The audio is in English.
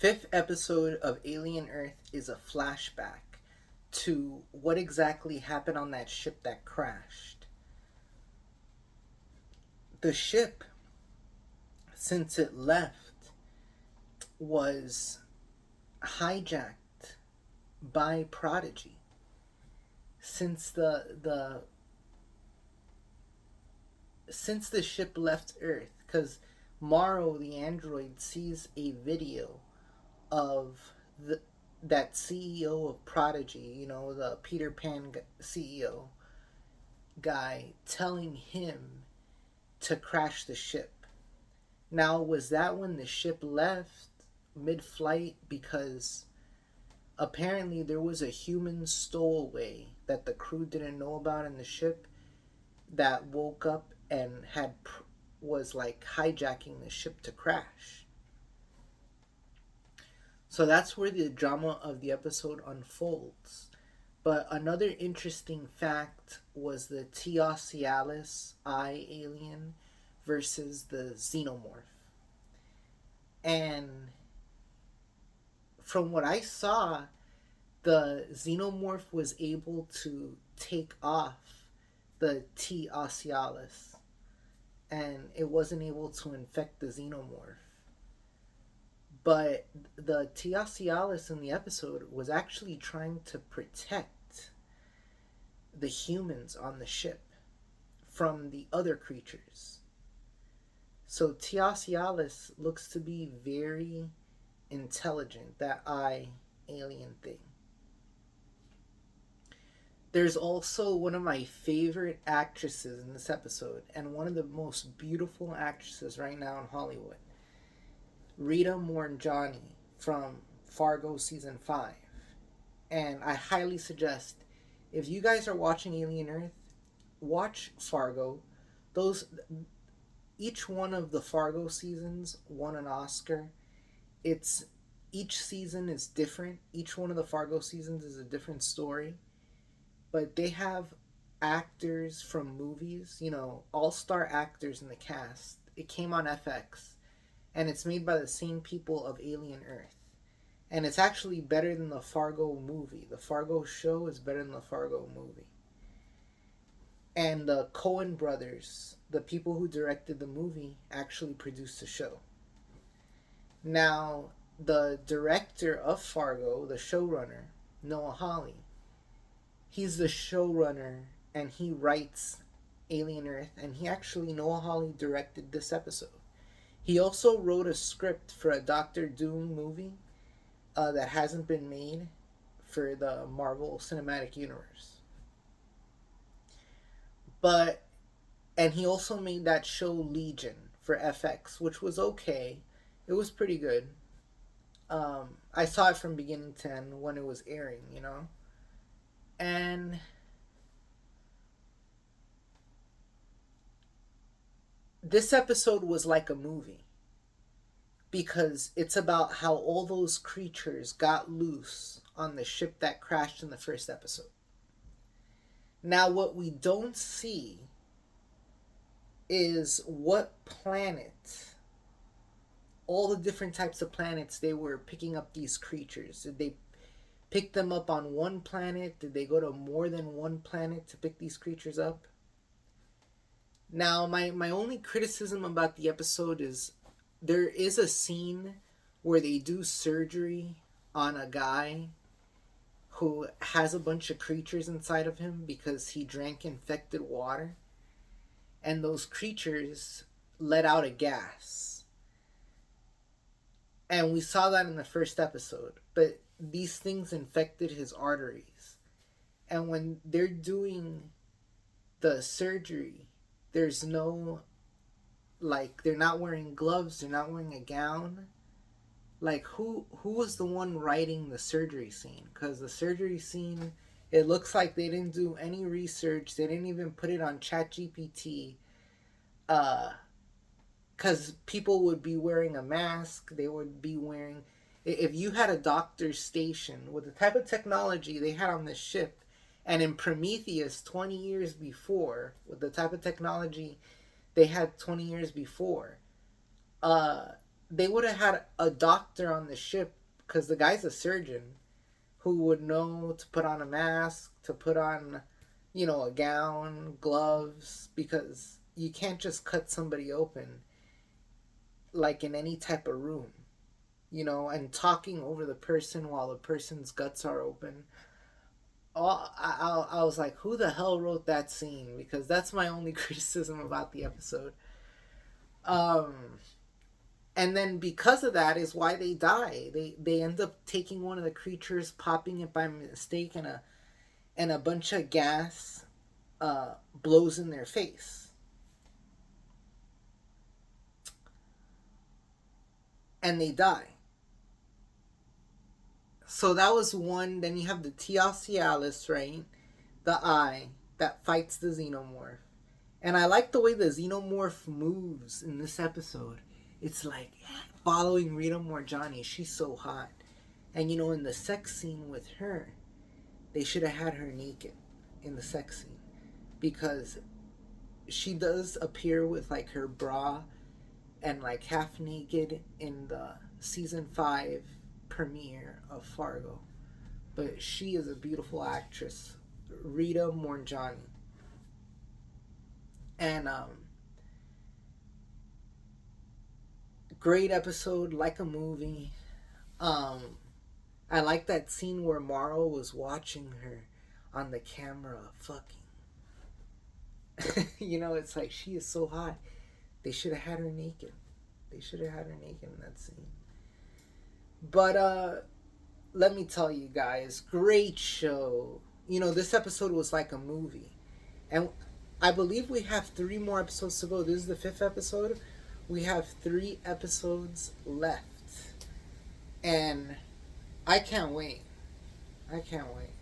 Fifth episode of Alien Earth is a flashback to what exactly happened on that ship that crashed. The ship, since it left, was hijacked by Prodigy. Since the ship left Earth, because Morrow the android sees a video of that CEO of Prodigy, the Peter Pan CEO guy, telling him to crash the ship. Now, was that when the ship left mid-flight? Because apparently there was a human stowaway that the crew didn't know about in the ship that woke up and was like hijacking the ship to crash. So that's where the drama of the episode unfolds. But another interesting fact was the Ocellus eye alien versus the Xenomorph. And from what I saw, the Xenomorph was able to take off the Ocellus, and it wasn't able to infect the Xenomorph. But the Ocellus in the episode was actually trying to protect the humans on the ship from the other creatures. So Ocellus looks to be very intelligent, that eye alien thing. There's also one of my favorite actresses in this episode, and one of the most beautiful actresses right now in Hollywood, Rita Morgiani from Fargo season 5. And I highly suggest, if you guys are watching Alien Earth, watch Fargo. Each one of the Fargo seasons won an Oscar. Each season is different. Each one of the Fargo seasons is a different story. But they have actors from movies, all-star actors in the cast. It came on FX, and it's made by the same people of Alien Earth. And it's actually better than the Fargo movie. The Fargo show is better than the Fargo movie. And the Coen brothers, the people who directed the movie, actually produced the show. Now, the director of Fargo, the showrunner, Noah Hawley, he's the showrunner and he writes Alien Earth, and Noah Hawley directed this episode. He also wrote a script for a Doctor Doom movie that hasn't been made for the Marvel Cinematic Universe. And he also made that show Legion for FX, which was okay. It was pretty good. I saw it from beginning to end when it was airing, And this episode was like a movie, because it's about how all those creatures got loose on the ship that crashed in the first episode. Now, what we don't see is what planet, all the different types of planets they were picking up these creatures. Did they pick them up on one planet? Did they go to more than one planet to pick these creatures up? Now, my only criticism about the episode is there is a scene where they do surgery on a guy who has a bunch of creatures inside of him because he drank infected water. And those creatures let out a gas. And we saw that in the first episode. But these things infected his arteries. And when they're doing the surgery, there's no, they're not wearing gloves, they're not wearing a gown. Who was the one writing the surgery scene? Because the surgery scene, it looks like they didn't do any research. They didn't even put it on ChatGPT. Because people would be wearing a mask. They would be wearing... If you had a doctor's station with the type of technology they had on this ship, and in Prometheus 20 years before, with the type of technology they had 20 years before, they would have had a doctor on the ship because the guy's a surgeon who would know to put on a mask, to put on, a gown, gloves, because you can't just cut somebody open like in any type of room, and talking over the person while the person's guts are open. I was like, who the hell wrote that scene? Because that's my only criticism about the episode. Um, and then because of that is why they die. They end up taking one of the creatures, popping it by mistake, and a bunch of gas blows in their face, and they die. So that was one. Then you have the Ocellus, right? The eye that fights the Xenomorph. And I like the way the Xenomorph moves in this episode. It's like following Rita Morjani. She's so hot. And in the sex scene with her, they should have had her naked in the sex scene. Because she does appear with like her bra and like half naked in the season 5 premiere of Fargo. But she is a beautiful actress, Rita Morjani. And great episode, like a movie. Um, I like that scene where Morrow was watching her on the camera, fucking. It's like she is so hot. They should have had her naked. They should have had her naked in that scene. But let me tell you guys, great show. This episode was like a movie, and I believe we have 3 more episodes to go. This is the 5th episode. We have 3 episodes left. And I can't wait. I can't wait.